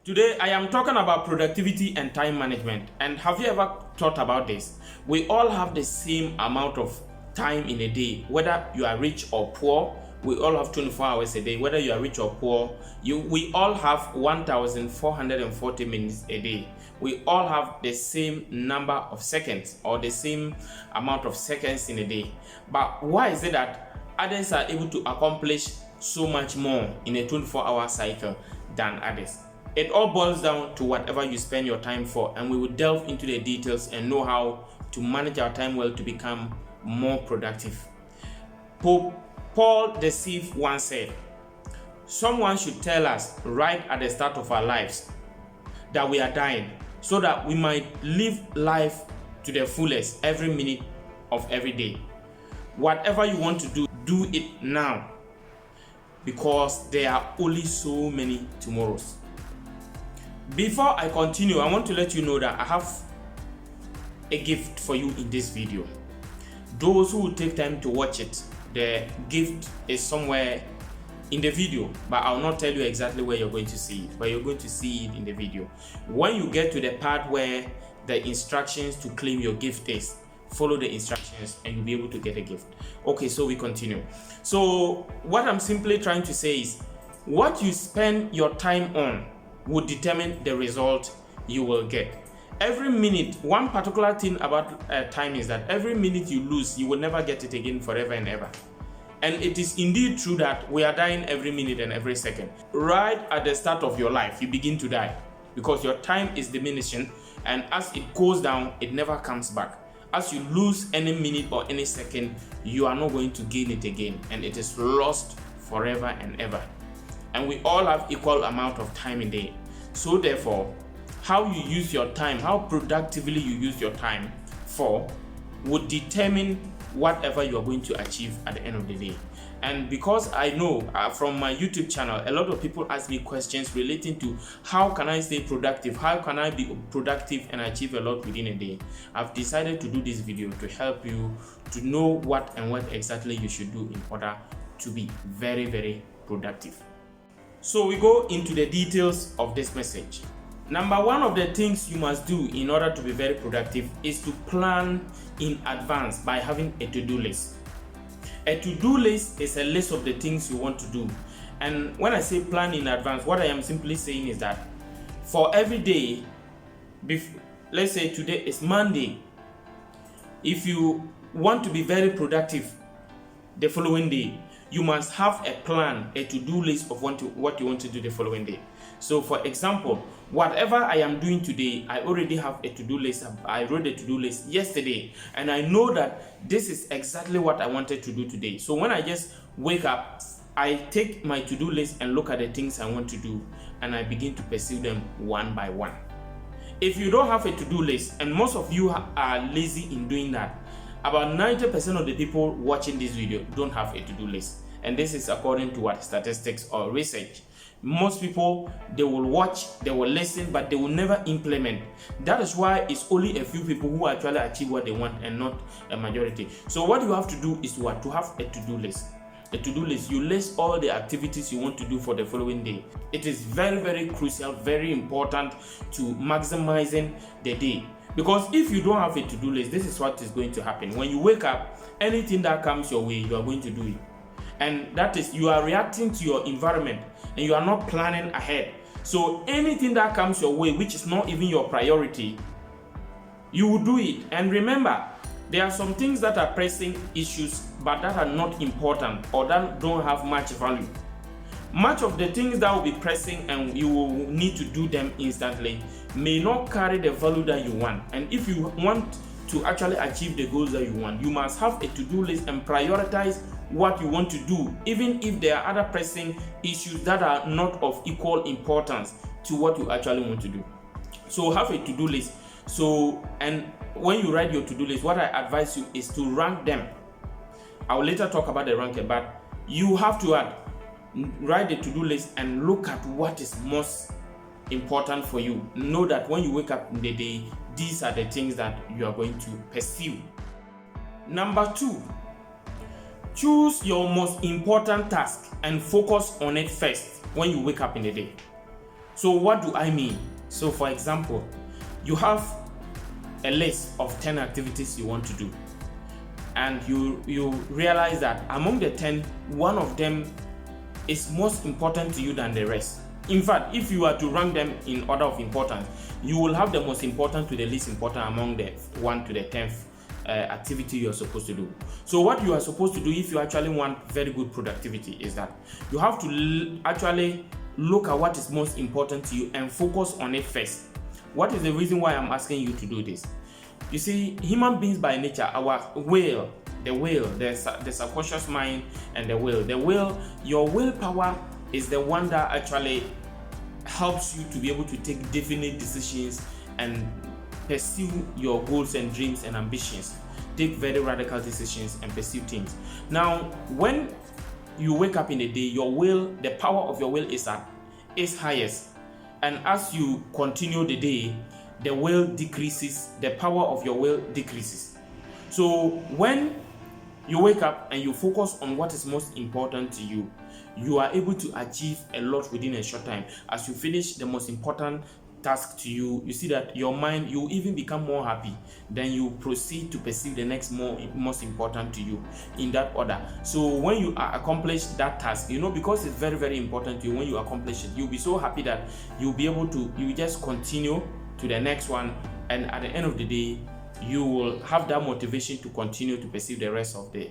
Today I am talking about productivity and time management. And have you ever thought about this? We all have the same amount of time in a day, whether you are rich or poor. We all have 24 hours a day, whether you are rich or poor. We all have 1,440 minutes a day. We all have the same number of seconds or the same amount of seconds in a day. But why is it that others are able to accomplish so much more in a 24-hour cycle than others? It all boils down to whatever you spend your time for, and we will delve into the details and know how to manage our time well to become more productive. Pope Paul the Thief once said, "Someone should tell us right at the start of our lives that we are dying, so that we might live life to the fullest every minute of every day. Whatever you want to do, do it now, because there are only so many tomorrows." Before I continue, I want to let you know that I have a gift for you in this video. Those who will take time to watch it, the gift is somewhere in the video, but I'll not tell you exactly where you're going to see it, but you're going to see it in the video. When you get to the part where the instructions to claim your gift is, follow the instructions and you'll be able to get a gift. Okay, so we continue. So what I'm simply trying to say is, what you spend your time on would determine the result you will get. Every minute, one particular thing about time is that every minute you lose, you will never get it again forever and ever. And it is indeed true that we are dying every minute and every second. Right at the start of your life, you begin to die because your time is diminishing, and as it goes down, it never comes back. As you lose any minute or any second, you are not going to gain it again, and it is lost forever and ever. And we all have equal amount of time a day. So therefore, how you use your time, how productively you use your time for, would determine whatever you are going to achieve at the end of the day. And because I know from my YouTube channel, a lot of people ask me questions relating to how can I stay productive, how can I be productive and achieve a lot within a day, I've decided to do this video to help you to know what exactly you should do in order to be very, very productive. So we go into the details of this message. Number one of the things you must do in order to be very productive is to plan in advance by having a to-do list. A to-do list is a list of the things you want to do. And when I say plan in advance, what I am simply saying is that for every day, let's say today is Monday, if you want to be very productive the following day, you must have a plan, a to-do list of what you want to do the following day. So for example, whatever I am doing today, I already have a to-do list. I wrote a to-do list yesterday, and I know that this is exactly what I wanted to do today. So when I just wake up, I take my to-do list and look at the things I want to do, and I begin to pursue them one by one. If you don't have a to-do list, and most of you are lazy in doing that, about 90% of the people watching this video don't have a to-do list. And this is according to what statistics or research. Most people, they will watch, they will listen, but they will never implement. That is why it's only a few people who actually achieve what they want and not a majority. So what you have to do is to have a to-do list. A to-do list, you list all the activities you want to do for the following day. It is very, very crucial, very important to maximizing the day. Because if you don't have a to-do list, this is what is going to happen. When you wake up, anything that comes your way, you are going to do it. And that is, you are reacting to your environment and you are not planning ahead. So anything that comes your way, which is not even your priority, you will do it. And remember, there are some things that are pressing issues, but that are not important or that don't have much value. Much of the things that will be pressing and you will need to do them instantly may not carry the value that you want. And if you want to actually achieve the goals that you want, you must have a to-do list and prioritize what you want to do, even if there are other pressing issues that are not of equal importance to what you actually want to do. So have a to-do list. So, and when you write your to-do list, what I advise you is to rank them. I will later talk about the ranking, but you have to write the to-do list and look at what is most important for you. Know that when you wake up in the day, these are the things that you are going to pursue. Number two, choose your most important task and focus on it first when you wake up in the day. So what do I mean? So for example, you have a list of 10 activities you want to do, and you realize that among the 10, one of them is most important to you than the rest. In fact, if you are to rank them in order of importance, you will have the most important to the least important among the 1 to the 10th activity you are supposed to do. So what you are supposed to do if you actually want very good productivity is that you have to actually look at what is most important to you and focus on it first. What is the reason why I'm asking you to do this? You see, human beings by nature, our will, the subconscious mind and the will, your willpower is the one that actually helps you to be able to take definite decisions and pursue your goals and dreams and ambitions. Take very radical decisions and pursue things. Now, when you wake up in the day, your will, the power of your will is highest. And as you continue the day, the will decreases, the power of your will decreases. So when you wake up and you focus on what is most important to you, you are able to achieve a lot within a short time. As you finish the most important task to you, you see that your mind, you even become more happy. Then you proceed to perceive the next most important to you in that order. So when you accomplish that task, because it's very, very important to you, when you accomplish it, you'll be so happy that you'll be able to, you just continue to the next one, and at the end of the day, you will have that motivation to continue to pursue the rest of the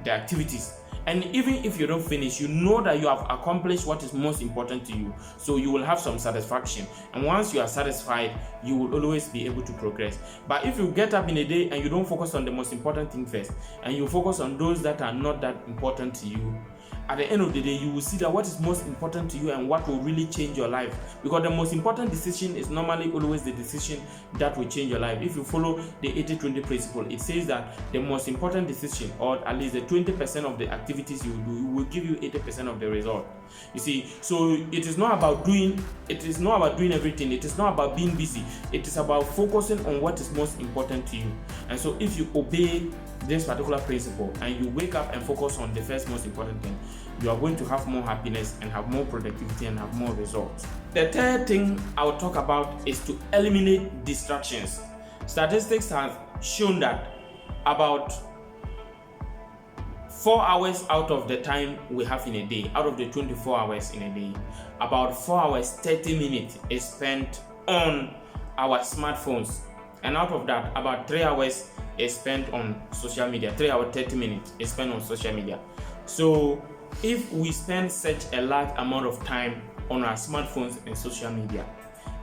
activities. And even if you don't finish, you know that you have accomplished what is most important to you. So you will have some satisfaction. And once you are satisfied, you will always be able to progress. But if you get up in a day and you don't focus on the most important thing first, and you focus on those that are not that important to you, at the end of the day, you will see that what is most important to you and what will really change your life. Because the most important decision is normally always the decision that will change your life. If you follow the 80-20 principle, it says that the most important decision, or at least the 20% of the activities you will do, will give you 80% of the result. You see, so it is not about doing everything. It is not about being busy. It is about focusing on what is most important to you. And so if you obey this particular principle and you wake up and focus on the first most important thing, you are going to have more happiness and have more productivity and have more results. The third thing I will talk about is to eliminate distractions. Statistics have shown that about 4 hours out of the time we have in a day, out of the 24 hours in a day, about 4 hours 30 minutes is spent on our smartphones. And out of that, about 3 hours is spent on social media. 3 hours 30 minutes is spent on social media. So if we spend such a large amount of time on our smartphones and social media,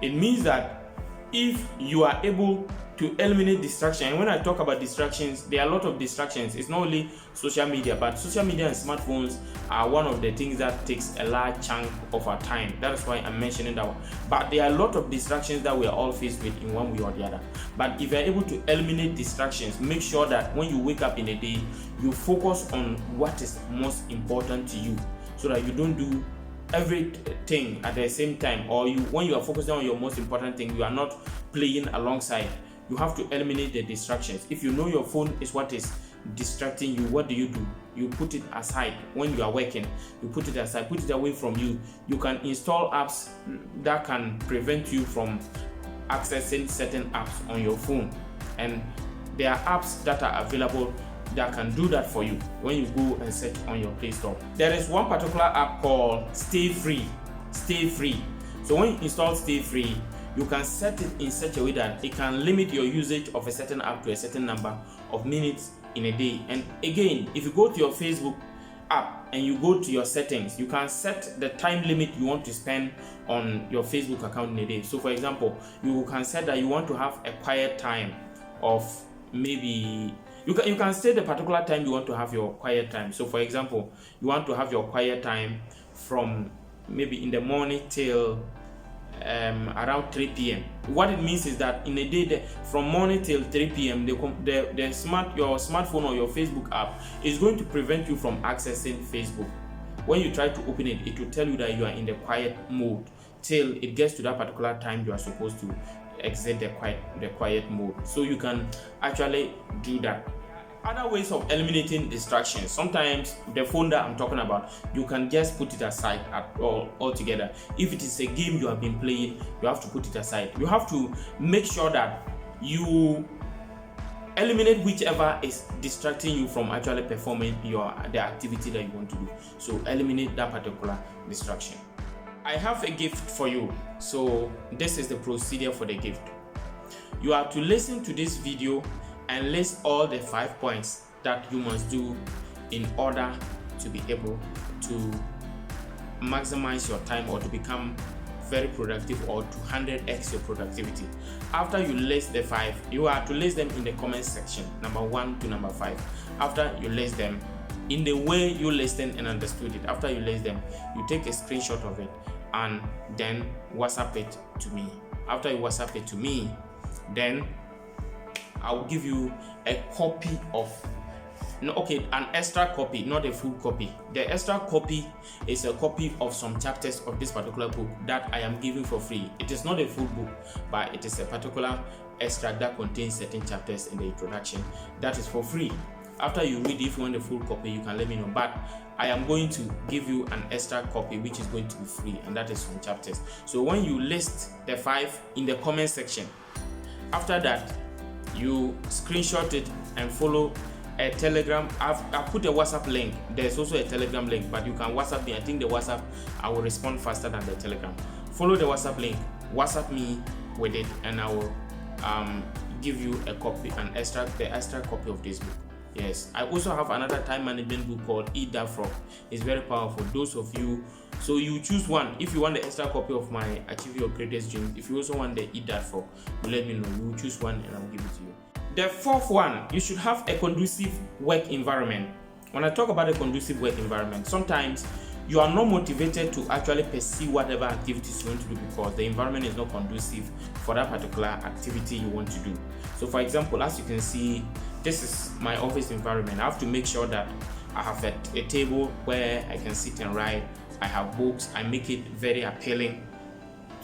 it means that if you are able to eliminate distraction, and when I talk about distractions, there are a lot of distractions. It's not only social media, but social media and smartphones are one of the things that takes a large chunk of our time. That is why I'm mentioning that one. But there are a lot of distractions that we are all faced with in one way or the other. But if you're able to eliminate distractions, make sure that when you wake up in a day, you focus on what is most important to you, so that you don't do everything at the same time, or when you are focusing on your most important thing, you are not playing alongside. You have to eliminate the distractions. If you know your phone is what is distracting you, what do? You put it aside. When you are working, you put it aside, put it away from you. You can install apps that can prevent you from accessing certain apps on your phone, and there are apps that are available that can do that for you when you go and search on your Play Store. There is one particular app called Stay Free. So when you install Stay Free, you can set it in such a way that it can limit your usage of a certain app to a certain number of minutes in a day. And again, if you go to your Facebook app and you go to your settings, you can set the time limit you want to spend on your Facebook account in a day. So for example, you can set that you want to have a quiet time of maybe, you can set the particular time you want to have your quiet time. So for example, you want to have your quiet time from maybe in the morning till around 3 p.m. What it means is that in a day, from morning till 3 p.m., your smartphone or your Facebook app is going to prevent you from accessing Facebook. When you try to open it, it will tell you that you are in the quiet mode till it gets to that particular time you are supposed to exit the quiet mode. So you can actually do that. Other ways of eliminating distractions. Sometimes the phone that I'm talking about, you can just put it aside altogether. If it is a game you have been playing, you have to put it aside. You have to make sure that you eliminate whichever is distracting you from actually performing the activity that you want to do. So eliminate that particular distraction. I have a gift for you. So this is the procedure for the gift. You are to listen to this video and list all the 5 points that you must do in order to be able to maximize your time or to become very productive or to 100x your productivity. After you list the 5, you are to list them in the comment section, number 1 to number 5. After you list them in the way you listened and understood it, after you list them, you take a screenshot of it and then WhatsApp it to me. After you WhatsApp it to me, then I will give you a copy of an extra copy, not a full copy. The extra copy is a copy of some chapters of this particular book that I am giving for free. It is not a full book, but it is a particular extract that contains certain chapters in the introduction that is for free. After you read, if you want a full copy, you can let me know, but I am going to give you an extra copy which is going to be free, and that is some chapters. So when you list the 5 in the comment section, after that you screenshot it and follow a Telegram. I've put a WhatsApp link. There's also a Telegram link, but you can WhatsApp me. I think the WhatsApp, I will respond faster than the Telegram. Follow the WhatsApp link, WhatsApp me with it, and I will give you a copy, the extra copy of this book. Yes, I also have another time management book called Eat That Frog. It's very powerful. Those of you, so you choose one. If you want the extra copy of my Achieve Your Greatest Dreams, if you also want the Eat That Frog, you let me know. You will choose one and I'll give it to you. The 4th one, you should have a conducive work environment. When I talk about a conducive work environment, sometimes you are not motivated to actually pursue whatever activities you want to do because the environment is not conducive for that particular activity you want to do. So for example, as you can see, this is my office environment. I have to make sure that I have a table where I can sit and write. I have books. I make it very appealing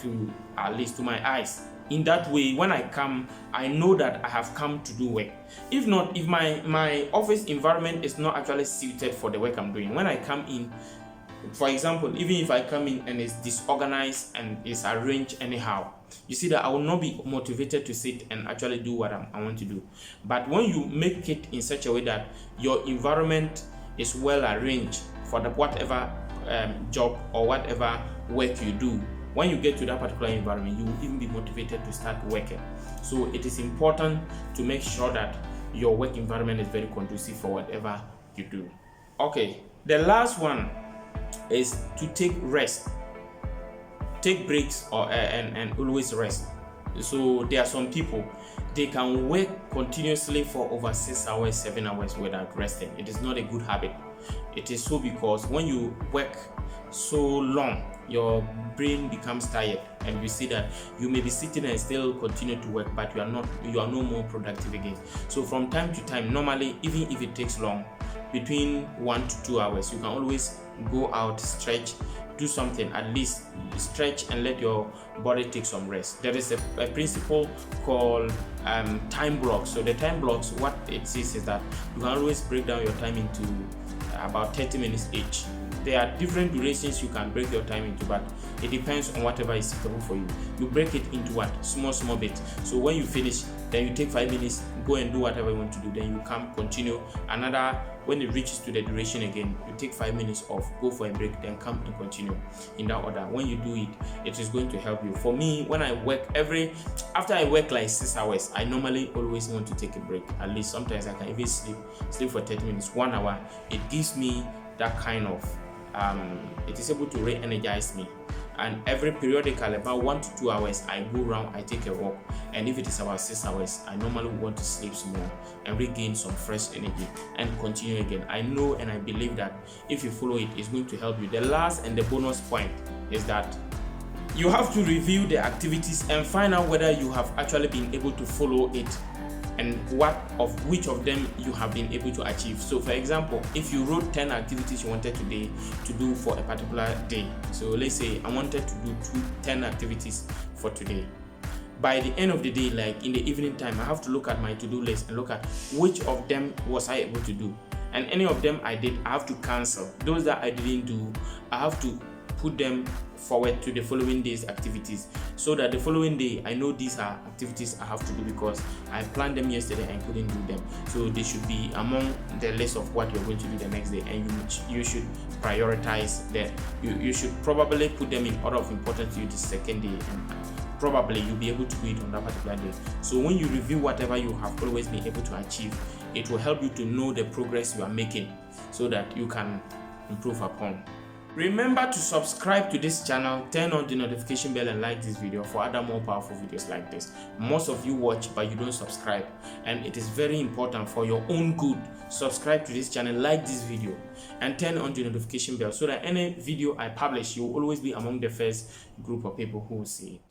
to, at least to my eyes. In that way, when I come, I know that I have come to do work. If not, if my office environment is not actually suited for the work I'm doing, when I come in, for example, even if I come in and it's disorganized and it's arranged anyhow, you see that I will not be motivated to sit and actually do what I want to do. But when you make it in such a way that your environment is well arranged for whatever job or whatever work you do, when you get to that particular environment, you will even be motivated to start working. So it is important to make sure that your work environment is very conducive for whatever you do. Okay, the last one is to take rest. Take breaks and always rest. So there are some people, they can work continuously for over 6 hours, 7 hours without resting. It is not a good habit. It is so because when you work so long, your brain becomes tired, and you see that you may be sitting and still continue to work, but you are no more productive again. So from time to time, normally, even if it takes long, between 1 to 2 hours, you can always go out, stretch, do something, at least stretch and let your body take some rest. There is a principle called time blocks. So the time blocks, what it says is that you can always break down your time into about 30 minutes each. There are different durations you can break your time into, but it depends on whatever is suitable for you. You break it into what? Small bits. So when you finish, then you take 5 minutes, go and do whatever you want to do. Then you come, continue another. When it reaches to the duration again, you take 5 minutes off, go for a break, then come and continue in that order. When you do it, it is going to help you. For me, when I work after I work like 6 hours, I normally always want to take a break. At least sometimes I can even sleep for 30 minutes, 1 hour. It gives me that kind of it is able to re-energize me. And every periodically, about 1 to 2 hours, I go around, I take a walk. And if it is about 6 hours, I normally want to sleep some more and regain some fresh energy and continue again. I know and I believe that if you follow it, it's going to help you. The last and the bonus point is that you have to review the activities and find out whether you have actually been able to follow it and which of them you have been able to achieve. So for example, if you wrote 10 activities you wanted today to do for a particular day, so let's say I wanted to do 10 activities for today, by the end of the day, like in the evening time, I have to look at my to-do list and look at which of them was I able to do, and any of them I did, I have to cancel. Those that I didn't do, I have to put them forward to the following day's activities, so that the following day I know these are activities I have to do because I planned them yesterday and couldn't do them. So they should be among the list of what you're going to do the next day, and you should prioritize that. You should probably put them in order of importance to you the second day, and probably you'll be able to do it on that particular day. So when you review whatever you have always been able to achieve, it will help you to know the progress you are making so that you can improve upon. Remember to subscribe to this channel, turn on the notification bell and like this video for other more powerful videos like this. Most of you watch but you don't subscribe, and it is very important for your own good. Subscribe to this channel, like this video, and turn on the notification bell so that any video I publish, you will always be among the first group of people who will see it.